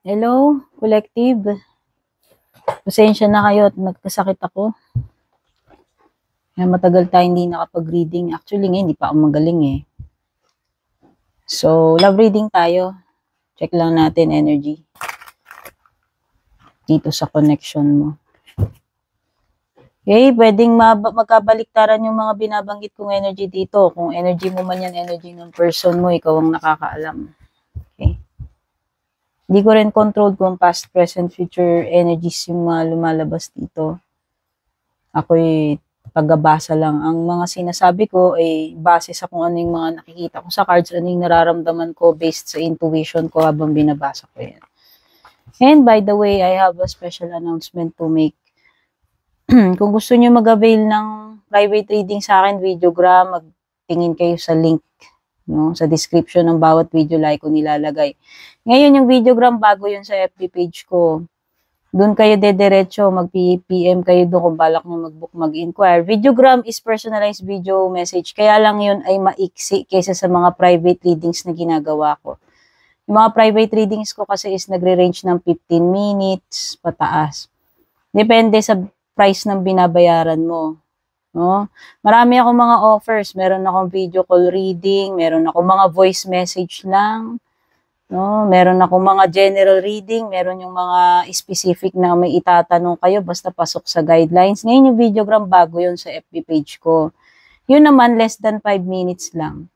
Hello, collective. Pasensya na kayo at nagkasakit ako. Matagal tayo hindi nakapag-reading. Actually, ngayon, hindi pa ako magaling eh. So, love reading tayo. Check lang natin energy. Dito sa connection mo. Okay, pwedeng magkabaliktaran yung mga binabanggit kong energy dito. Kung energy mo man yan, energy ng person mo, ikaw ang nakakaalam. Okay. Hindi ko rin control kung past, present, future energies yung mga lumalabas dito. Ako'y pagbabasa lang. Ang mga sinasabi ko ay base sa kung ano yung mga nakikita ko sa cards, ano yung nararamdaman ko based sa intuition ko habang binabasa ko yan. And by the way, I have a special announcement to make. Kung gusto nyo mag-avail ng private reading sa akin, videogram, magtingin kayo sa link, no, sa description ng bawat video like ko nilalagay. Ngayon yung videogram, bago yun sa FB page ko. Doon kayo dediretso, mag-PM kayo doon kung balak nyo mag-book, mag-inquire. Videogram is personalized video message. Kaya lang yun ay maiksi kaysa sa mga private readings na ginagawa ko. Yung mga private readings ko kasi is nagre-range ng 15 minutes pataas. Depende sa price ng binabayaran mo. No? Marami akong mga offers. Meron akong video call reading, meron akong mga voice message lang. No, meron akong mga general reading, meron yung mga specific na may itatanong kayo, basta pasok sa guidelines. Ngayon yung videogram, bago yun sa FB page ko. Yun naman, less than 5 minutes lang.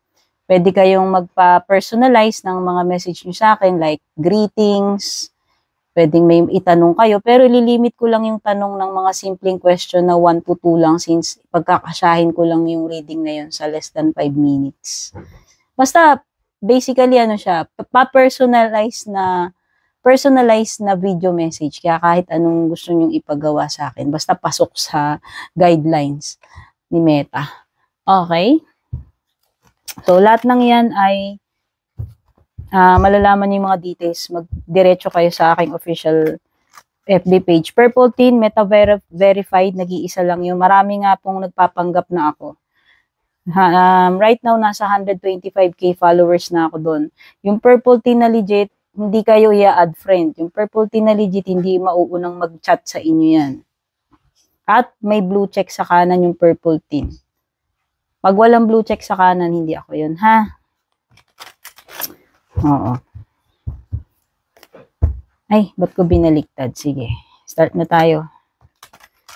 Pwede kayong magpa-personalize ng mga message nyo sa akin, like greetings, pwedeng may itanong kayo, pero ililimit ko lang yung tanong ng mga simpleng question na 1 to 2 lang, since pagkakasyahin ko lang yung reading na yun sa less than 5 minutes. Basta, basically, ano siya, personalized na video message. Kaya kahit anong gusto nyong ipagawa sa akin, basta pasok sa guidelines ni Meta. Okay? So, lahat ng yan ay malalaman yung mga details. Magdiretso kayo sa aking official FB page. Purple Teen, Meta Verified, nag-iisa lang yun. Marami nga pong nagpapanggap na ako. Right now, nasa 125k followers na ako doon. Yung Purple Teen na legit, hindi kayo i-add friend. Yung Purple Teen na legit, hindi mauunang mag-chat sa inyo yan. At may blue check sa kanan yung Purple Teen. Pag walang blue check sa kanan, hindi ako yun, ha? Oo. Ay, ba't ko binaliktad? Sige, start na tayo.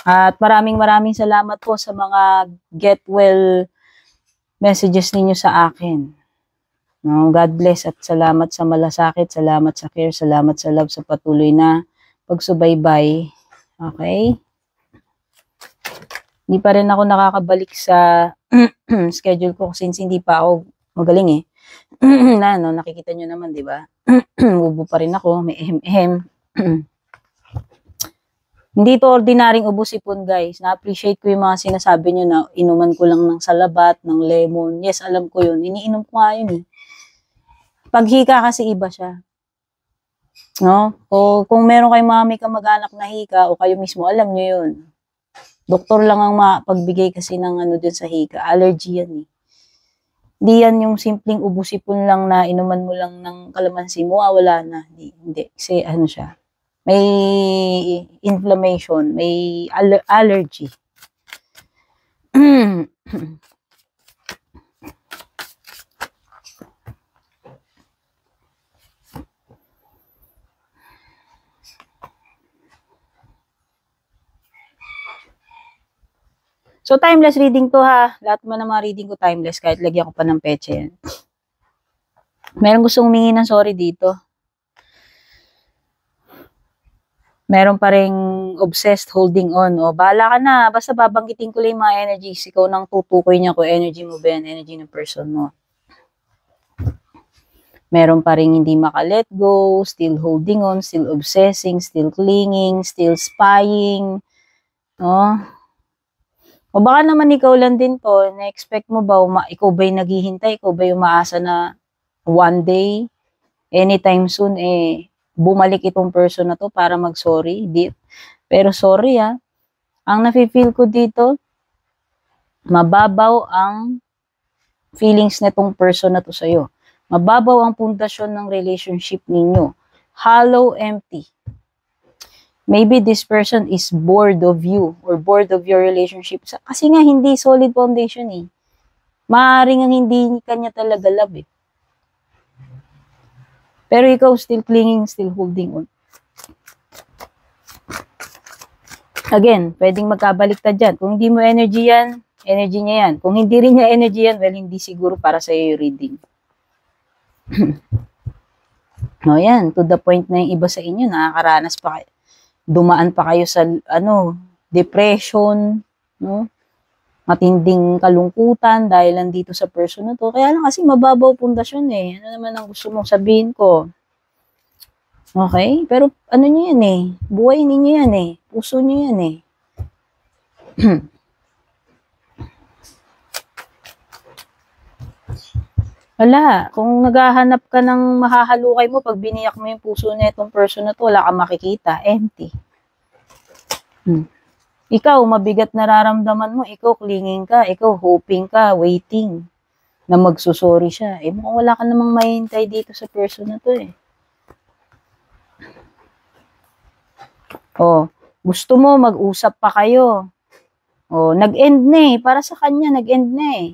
At maraming salamat po sa mga get well messages ninyo sa akin. No, God bless at salamat sa malasakit, salamat sa care, salamat sa love, sa patuloy na pagsubaybay. Okay? Hindi pa rin ako nakakabalik sa schedule ko since hindi pa ako magaling eh. No, nakikita nyo naman, di ba? Ubo pa rin ako, may ehem. Hindi to ordinaryong ubo sipon, guys. Na-appreciate ko yung mga sinasabi nyo na inuman ko lang ng salabat, ng lemon. Yes, alam ko yun. Iniinom ko nga yun eh. Paghika kasi iba siya. No? O kung meron kayong mga may kamag-anak na hika o kayo mismo, alam nyo yun. Doktor lang ang mapagbigay kasi ng ano dun sa hika. Allergy yan eh. Hindi yan yung simpleng ubo-sipon lang na inuman mo lang ng kalamansi mo, wala na. Hindi. Kasi ano siya, may inflammation, may allergy. So, timeless reading to ha. Lahat mo ng mga reading ko timeless, kahit lagyan ko pa ng peche yan. Meron gustong humingi ng sorry dito. Meron pa ring obsessed holding on. O, bahala ka na. Basta babanggitin ko lang yung mga energies. Ikaw nang tutukoy niya kung energy mo ba yan, energy ng person mo. Meron pa ring hindi maka-let go, still holding on, still obsessing, still clinging, still spying. No? O baka naman ikaw lang din to, na-expect mo ba, ikaw ba'y naghihintay, ikaw ba'y umaasa na one day, anytime soon, bumalik itong person na to para mag-sorry. Pero sorry ang nafe-feel ko dito, mababaw ang feelings na itong person na to sa'yo. Mababaw ang pundasyon ng relationship ninyo. hollow, empty. Maybe this person is bored of you or bored of your relationship. Kasi nga, hindi solid foundation eh. Maaaring ang hindi kanya talaga love eh. Pero ikaw still clinging, still holding on. Again, pwedeng magkabaliktad dyan. Kung hindi mo energy yan, energy niya yan. Kung hindi rin niya energy yan, well, hindi siguro para sa'yo yung reading. No, yan. To the point na yung iba sa inyo, nakakaranas pa kayo. Dumaan pa kayo sa, depression, no? Matinding kalungkutan dahil lang dito sa person na to. Kaya lang kasi mababaw pundasyon eh. Ano naman ang gusto mong sabihin ko? Okay? Pero ano nyo yan eh? Buhay ninyo yan eh. Puso nyo yan eh. Wala. Kung naghahanap ka ng mahahalukay mo, pag biniyak mo yung puso na itong person na to, wala kang makikita. Empty. Ikaw, mabigat nararamdaman mo. Ikaw, clinging ka. Ikaw, hoping ka, waiting na magsusorry siya. Eh, mukhang wala ka namang mahihintay dito sa person na to eh. Oh, gusto mo mag-usap pa kayo. Oh, nag-end na eh. Para sa kanya, nag-end na eh.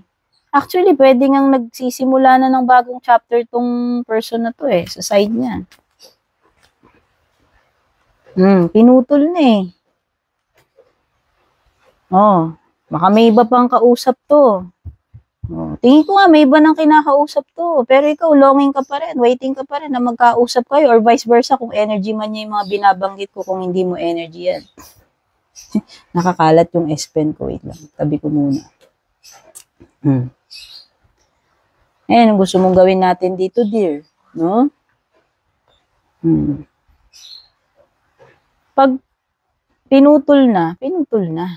Actually, pwede ngang nagsisimula na ng bagong chapter tong person na to eh, sa side niya. Pinutol na eh. Oh, baka may iba pang kausap to. Oh, tingin ko nga, may iba nang kinakausap to. Pero ikaw, longing ka pa rin, waiting ka pa rin na magkausap kayo or vice versa kung energy man niya yung mga binabanggit ko kung hindi mo energy yan. Nakakalat yung S-pen ko. Wait lang, tabi ko muna. Ayan, gusto mong gawin natin dito, dear. No? Pag pinutol na, pinutol na.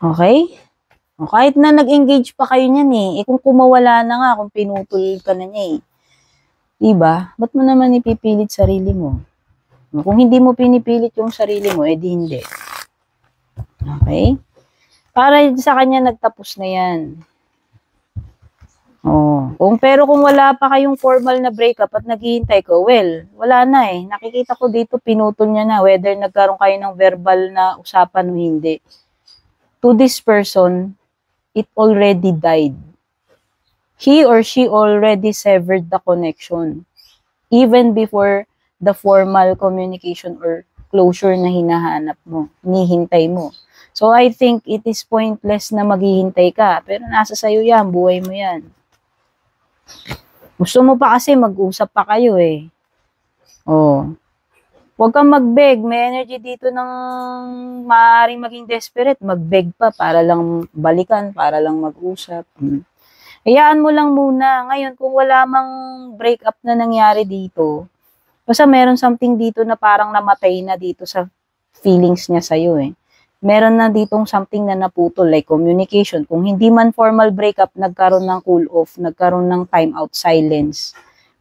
Okay? O, kahit na nag-engage pa kayo niyan eh, kung kumawala na nga, kung pinutol ka na niya eh. Diba? Ba't mo naman ipipilit sarili mo? Kung hindi mo pinipilit yung sarili mo, edi hindi. Okay? Para sa kanya, nagtapos na yan. Oh, pero kung wala pa kayong formal na breakup at naghihintay ko, well, wala na eh. Nakikita ko dito, pinutol niya na, whether nagkaroon kayo ng verbal na usapan o hindi. To this person, it already died. He or she already severed the connection. Even before the formal communication or closure na hinahanap mo, hinihintay mo. So, I think it is pointless na maghihintay ka. Pero nasa sayo yan, buhay mo yan. Gusto mo pa kasi mag-usap pa kayo eh. Oh. Huwag kang mag-beg. May energy dito ng maaaring maging desperate. Mag-beg pa para lang balikan, para lang mag-usap. Hayaan mo lang muna. Ngayon, kung wala mang breakup na nangyari dito, basta meron something dito na parang namatay na dito sa feelings niya sa'yo eh. Meron na ditong something na naputol, like communication. Kung hindi man formal breakup, nagkaroon ng cool off, nagkaroon ng time out, silence.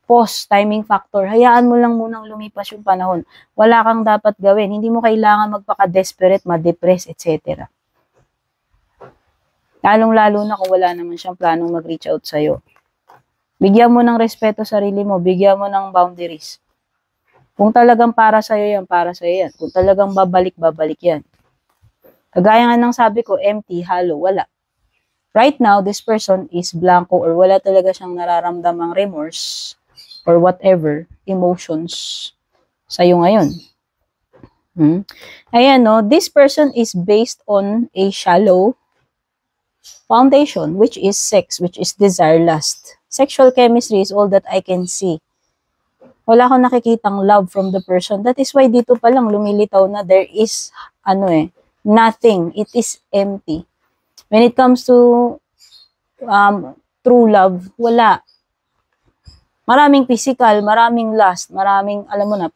Pause, timing factor. Hayaan mo lang munang lumipas yung panahon. Wala kang dapat gawin. Hindi mo kailangan magpaka-desperate, ma-depress, etc. Lalong-lalo na kung wala naman siyang planong mag-reach out sa'yo. Bigyan mo ng respeto sa sarili mo. Bigyan mo ng boundaries. Kung talagang para sa'yo yan, para sa'yo yan. Kung talagang babalik, babalik yan. Kagaya nga ng sabi ko, empty, hollow, wala. Right now, this person is blanco or wala talaga siyang nararamdamang remorse or whatever emotions sa'yo ngayon. Ayan, no? This person is based on a shallow foundation, which is sex, which is desire, lust. Sexual chemistry is all that I can see. Wala akong nakikitang love from the person. That is why dito pa lang lumilitaw na there is, nothing. It is empty. When it comes to true love, wala. Maraming physical, maraming lust, maraming, alam mo na,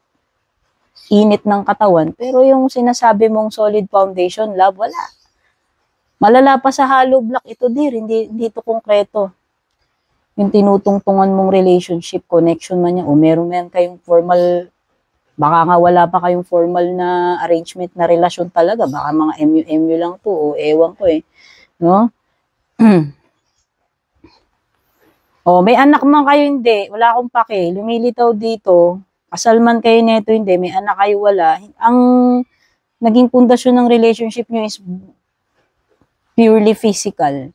init ng katawan. Pero yung sinasabi mong solid foundation, love, wala. Malala pa sa hollow block ito, dear. Hindi ito konkreto. Yung tinutungtungan mong relationship, connection man yan, o meron kayong formal. Baka nga wala pa kayong formal na arrangement na relasyon talaga. Baka mga MU lang to o ewan ko eh. No? O, may anak man kayo, hindi. Wala akong pake. Lumilitaw dito. Kasal man kayo neto, hindi. May anak kayo, wala. Ang naging pundasyon ng relationship nyo is purely physical.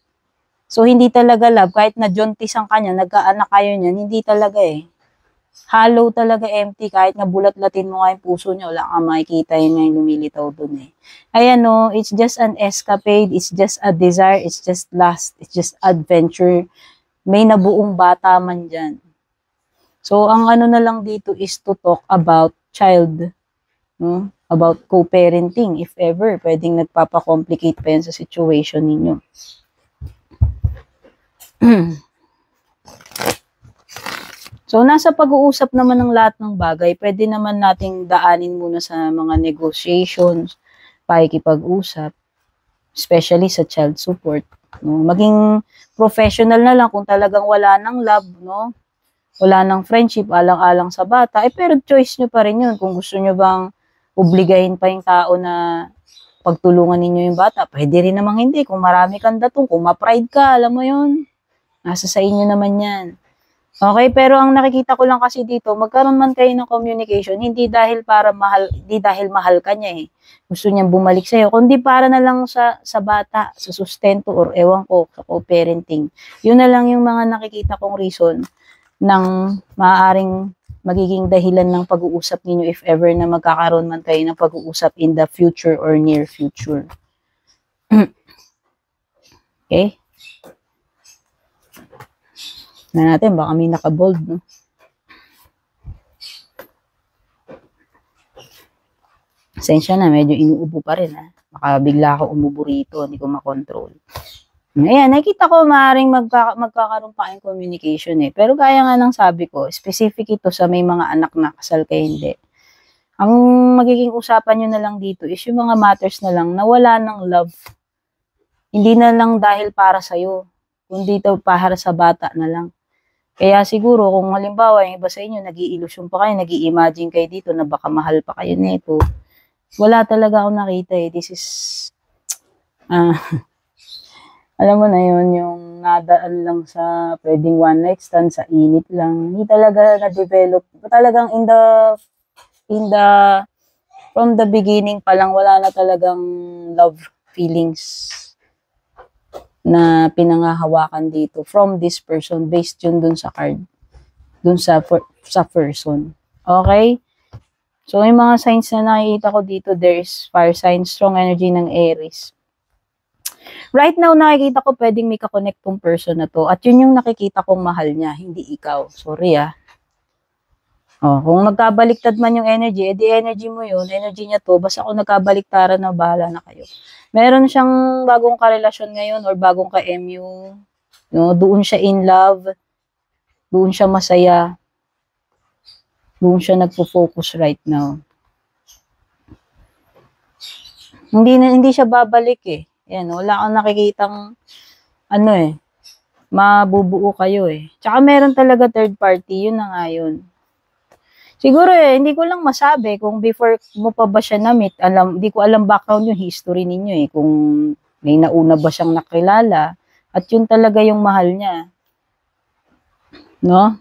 So, hindi talaga love. Kahit na jontis ang kanya, nagkaanak kayo niyan, hindi talaga eh. Hollow talaga, empty. Kahit nga bulat-latin mo nga yung puso niya, wala kang makikita yun nga yung lumilitaw dun eh. Ayan no, it's just an escapade, it's just a desire, it's just lust, it's just adventure. May nabuong bata man dyan. So, ang ano na lang dito is to talk about child, no? About co-parenting, if ever, pwedeng nagpapakomplicate pa yan sa situation ninyo. So, nasa pag-uusap naman ng lahat ng bagay, pwede naman nating daanin muna sa mga negotiations, pakikipag-usap, especially sa child support. No? Maging professional na lang kung talagang wala ng love, no? Wala ng friendship, alang-alang sa bata, pero choice nyo pa rin yun. Kung gusto nyo bang obligahin pa yung tao na pagtulungan ninyo yung bata, pwede rin namang hindi. Kung marami kang datong, kung ma-pride ka, alam mo yun, nasa sa inyo naman yan. Okay, pero ang nakikita ko lang kasi dito, magkaroon man kayo ng communication, hindi dahil mahal ka niya eh. Gusto niyang bumalik sa'yo, kundi para na lang sa bata, sa sustento, or ewan ko, sa co-parenting. Yun na lang yung mga nakikita kong reason ng maaaring magiging dahilan ng pag-uusap ninyo if ever na magkakaroon man kayo ng pag-uusap in the future or near future. Okay? Na natin, baka may nakabold, no? Pasensya na, medyo inuubo pa rin, ha? Baka bigla ako umubo rito, hindi ko makontrol. Ayan, nakita ko maaaring magkakaroon pa kayong communication eh. Pero gaya nga ng sabi ko, specific ito sa may mga anak na kasal kayo, hindi. Ang magiging usapan nyo na lang dito is yung mga matters na lang na wala ng love. Hindi na lang dahil para sa'yo, kundi ito para sa bata na lang. Kaya siguro kung halimbawa yung iba sa inyo nag-iilusyon pa kayo, nag-i-imagine kayo dito na baka mahal pa kayo nito. Wala talaga akong nakita eh. This is alam mo na yun, yung nadaan lang sa pwedeng one night stand, sa init lang. Hindi talaga na-develop. Talagang from the beginning pa lang, wala na talagang love feelings na pinangahawakan dito from this person based yun dun sa card, dun sa person. Okay? So, yung mga signs na nakikita ko dito, there is fire sign, strong energy ng Aries. Right now, nakikita ko pwedeng may kakonect tong person na to at yun yung nakikita kong mahal niya, hindi ikaw. Sorry Oh, kung nagkabaliktad man yung energy, edi energy mo yun, energy niya to, basta kung nagkabaliktaran na, bahala na kayo. Meron siyang bagong karelasyon ngayon or bagong ka-MU, no? Doon siya in love, doon siya masaya, doon siya nagpo-focus right now. Hindi siya babalik eh. Yan, wala kang nakikitang mabubuo kayo eh. Tsaka meron talaga third party, yun na nga yun. Siguro hindi ko lang masabi kung before mo pa ba siya na-meet, hindi ko alam background yung history ninyo eh, kung may nauna ba siyang nakilala, at yun talaga yung mahal niya. No?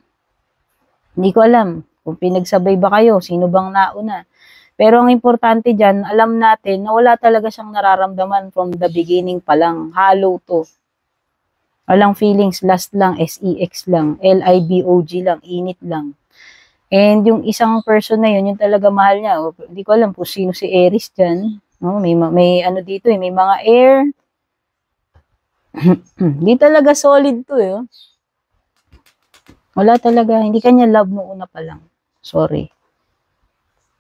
Hindi ko alam kung pinagsabay ba kayo, sino bang nauna. Pero ang importante dyan, alam natin na wala talaga siyang nararamdaman from the beginning pa lang. Hollow to. Walang feelings, last lang, SEX lang, LIBOG lang, init lang. And yung isang person na yun, yung talaga mahal niya. Hindi ko alam kung sino si Aries dyan. No? May ano dito may mga air. Hindi talaga solid to eh. Wala talaga, hindi kanya love noong una pa lang. Sorry.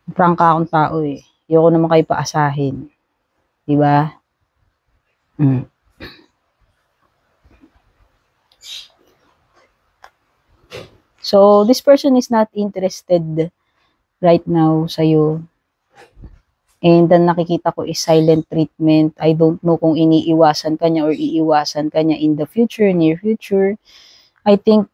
Prangka akong tao eh. Ayoko naman kayo paasahin. Diba? So, this person is not interested right now sa'yo. And then nakikita ko is silent treatment. I don't know kung iniiwasan ka niya or iiwasan ka niya in the future, near future. I think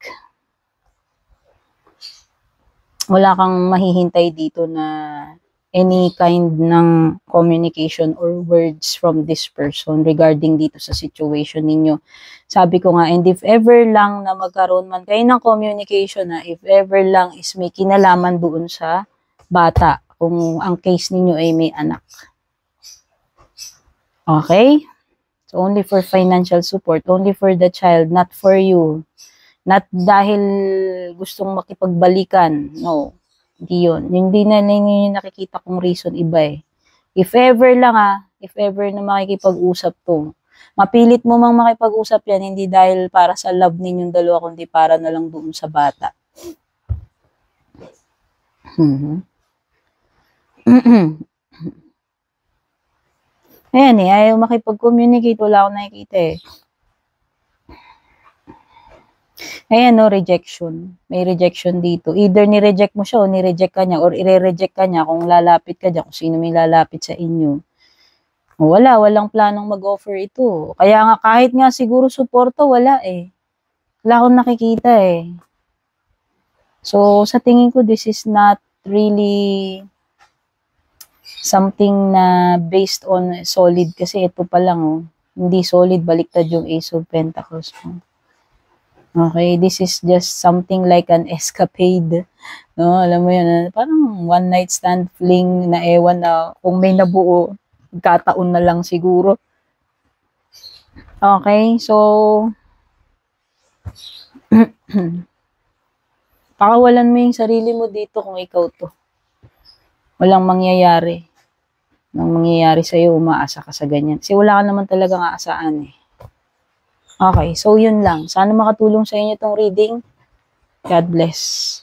wala kang mahihintay dito na any kind ng communication or words from this person regarding dito sa situation ninyo. Sabi ko nga, and if ever lang na magkaroon man kayo ng communication na, if ever lang is may kinalaman doon sa bata, kung ang case ninyo ay may anak. Okay? So, only for financial support, only for the child, not for you. Not dahil gustong makipagbalikan. No. Hindi yun. Hindi na yung nakikita kong reason iba eh. If ever lang if ever na makikipag-usap to, mapilit mo mang makipag-usap yan, hindi dahil para sa love ninyong dalawa, kundi para na lang doon sa bata. Ayan eh, ayaw makipag-communicate, wala akong nakikita eh. Ayan no, rejection. May rejection dito. Either ni-reject mo siya o ni-reject ka niya or i-reject ka niya kung lalapit ka dyan, kung sino may lalapit sa inyo. Walang planong mag-offer ito. Kaya nga kahit nga siguro suporta, wala eh. Wala akong nakikita eh. So, sa tingin ko, this is not really something na based on solid kasi ito pa lang oh. Hindi solid, baliktad yung Ace of Pentacles mo. Okay, this is just something like an escapade. No, alam mo yun, parang one night stand fling na ewan na kung may nabuo, kataon na lang siguro. Okay, so pakawalan mo yung sarili mo dito kung ikaw to. Walang mangyayari. Nang mangyayari sa'yo, umaasa ka sa ganyan. Kasi wala ka naman talagang aasaan eh. Okay, so yun lang. Sana makatulong sa inyo itong reading. God bless.